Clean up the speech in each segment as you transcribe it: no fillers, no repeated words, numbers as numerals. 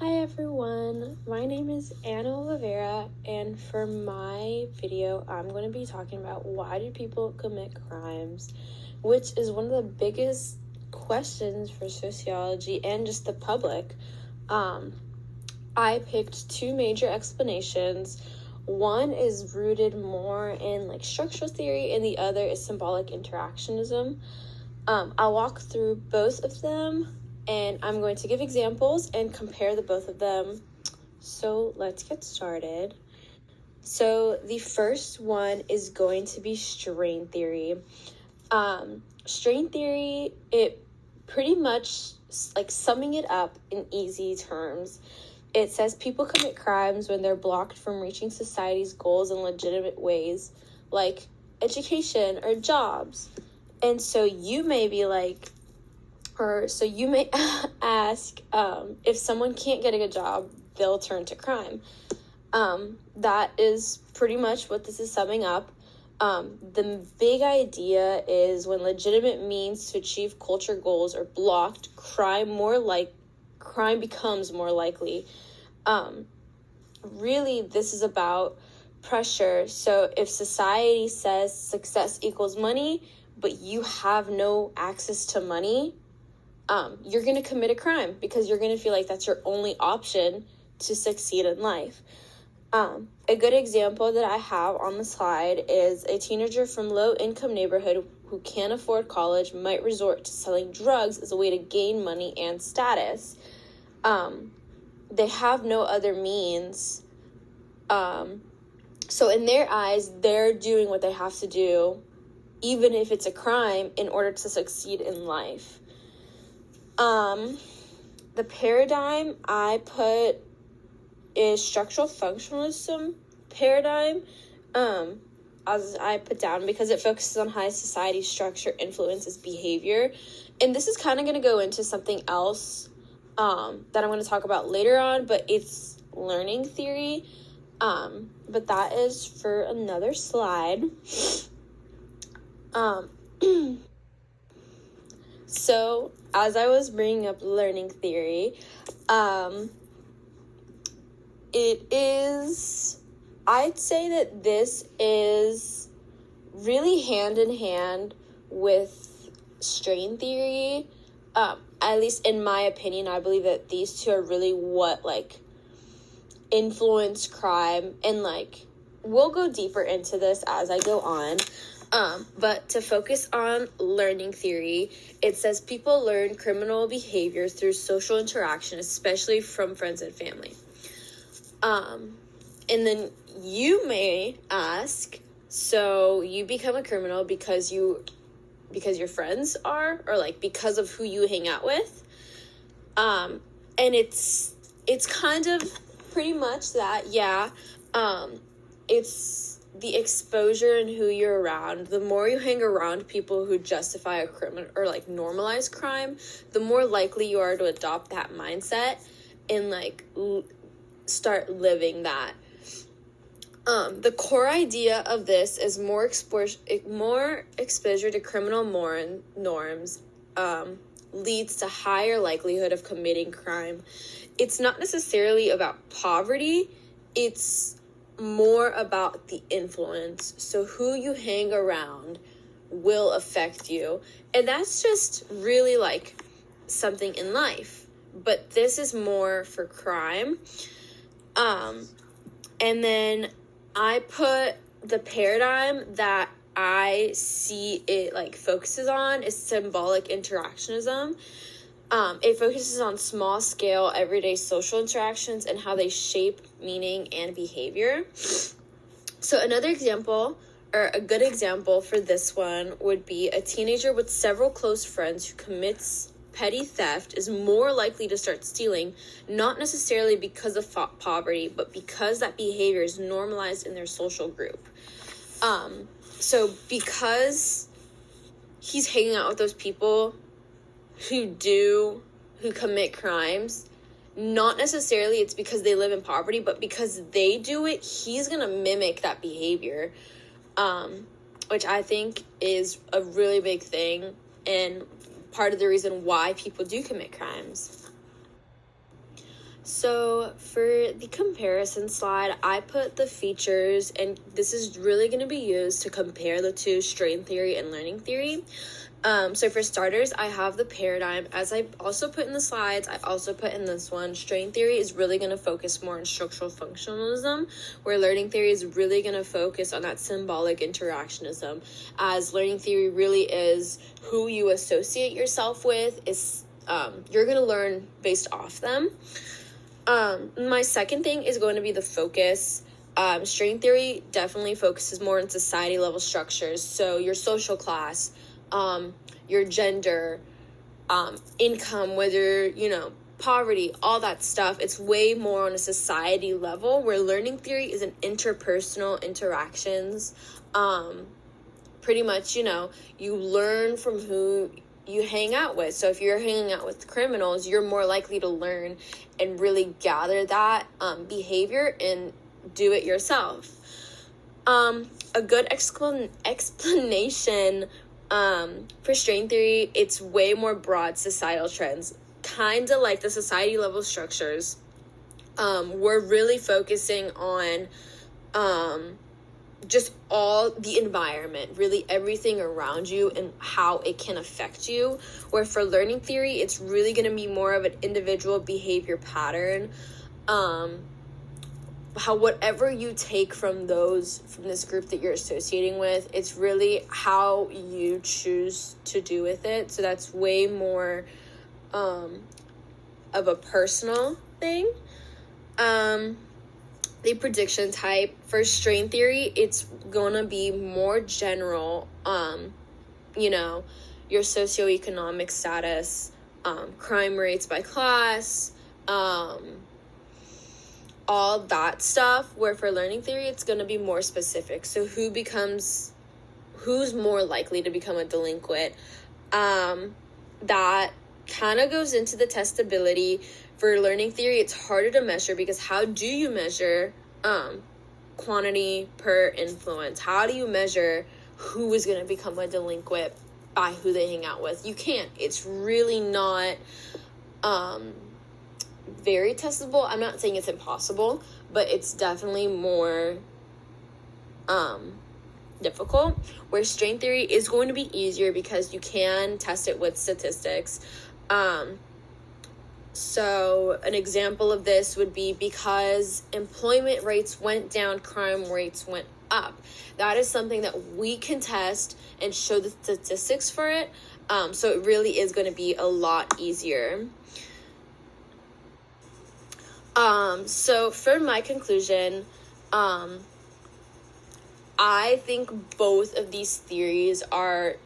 Hi everyone, my name is Ana Oliveira, and for my video I'm going to be talking about why do people commit crimes, which is one of the biggest questions for sociology and just the public. I picked two major explanations. One is rooted more in structural theory and the other is symbolic interactionism. I'll walk through both of them and I'm going to give examples and compare the both of them. So let's get started. So the first one is going to be strain theory. Strain theory, it pretty much, summing it up in easy terms, it says people commit crimes when they're blocked from reaching society's goals in legitimate ways, like education or jobs. And so you may be ask, if someone can't get a good job, they'll turn to crime. That is pretty much what this is summing up. The big idea is when legitimate means to achieve culture goals are blocked, crime becomes more likely. Really, this is about pressure. So if society says success equals money, but you have no access to money, you're going to commit a crime because you're going to feel like that's your only option to succeed in life. A good example that I have on the slide is a teenager from low-income neighborhood who can't afford college might resort to selling drugs as a way to gain money and status. They have no other means. So in their eyes, they're doing what they have to do, even if it's a crime, in order to succeed in life. The paradigm I put is structural functionalism paradigm, as I put down, because it focuses on how society structure influences behavior. And this is kind of going to go into something else that I'm going to talk about later on, but it's learning theory. But that is for another slide. So, as I was bringing up learning theory, I'd say that this is really hand in hand with strain theory. At least in my opinion, I believe that these two are really what, influence crime, and, we'll go deeper into this as I go on. But to focus on learning theory, it says people learn criminal behavior through social interaction, especially from friends and family. And then you may ask, so you become a criminal because your friends are, or because of who you hang out with? And it's kind of pretty much that, yeah. It's the exposure and who you're around. The more you hang around people who justify a crime or normalize crime, the more likely you are to adopt that mindset and start living that. The core idea of this is more exposure to criminal norms leads to higher likelihood of committing crime. It's not necessarily about poverty, it's more about the influence. So who you hang around will affect you. And that's just really something in life. But this is more for crime. And then I put the paradigm that I see it focuses on is symbolic interactionism. It focuses on small scale everyday social interactions and how they shape meaning and behavior. So another example, or a good example for this one, would be a teenager with several close friends who commits petty theft is more likely to start stealing, not necessarily because of poverty, but because that behavior is normalized in their social group. So because he's hanging out with those people who commit crimes, not necessarily it's because they live in poverty, but because they do it, he's gonna mimic that behavior, which I think is a really big thing and part of the reason why people do commit crimes. So for the comparison slide, I put the features, and this is really going to be used to compare the two, strain theory and learning theory. So for starters, I have the paradigm. As I also put in the slides, I also put in this one. Strain theory is really going to focus more on structural functionalism, where learning theory is really going to focus on that symbolic interactionism, as learning theory really is who you associate yourself with. You're going to learn based off them. My second thing is going to be the focus. Strain theory definitely focuses more on society level structures. So your social class, your gender, income, whether, poverty, all that stuff. It's way more on a society level, where learning theory is an interpersonal interactions. Pretty much, you learn from who you hang out with. So if you're hanging out with criminals, you're more likely to learn and really gather that behavior and do it yourself. A good explanation for strain theory, it's way more broad societal trends, kind of like the society level structures. We're really focusing on just all the environment, really everything around you and how it can affect you. Where for learning theory, it's really going to be more of an individual behavior pattern. How whatever you take from this group that you're associating with, it's really how you choose to do with it. So that's way more of a personal thing. The prediction type for strain theory, it's gonna be more general. Your socioeconomic status, crime rates by class, all that stuff. Where for learning theory, it's gonna be more specific. So who's more likely to become a delinquent? That kind of goes into the testability. For learning theory, it's harder to measure, because how do you measure quantity per influence? How do you measure who is going to become a delinquent by who they hang out with? You can't. It's really not very testable. I'm not saying it's impossible, but it's definitely more difficult. Where strain theory is going to be easier because you can test it with statistics. So an example of this would be, because employment rates went down, crime rates went up. That is something that we can test and show the statistics for it. So it really is going to be a lot easier. So for my conclusion, I think both of these theories are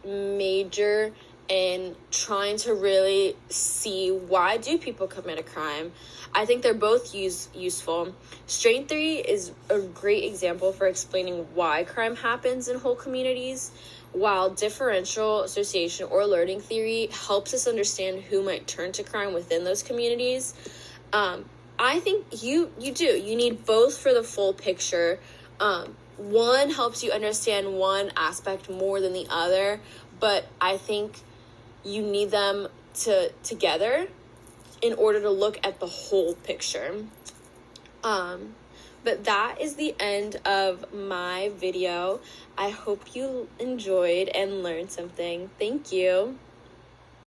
major in trying to really see, why do people commit a crime? I think they're both useful. Strain theory is a great example for explaining why crime happens in whole communities, while differential association or learning theory helps us understand who might turn to crime within those communities. I think you need both for the full picture. One helps you understand one aspect more than the other, but I think you need them together in order to look at the whole picture. But that is the end of my video. I hope you enjoyed and learned something. Thank you.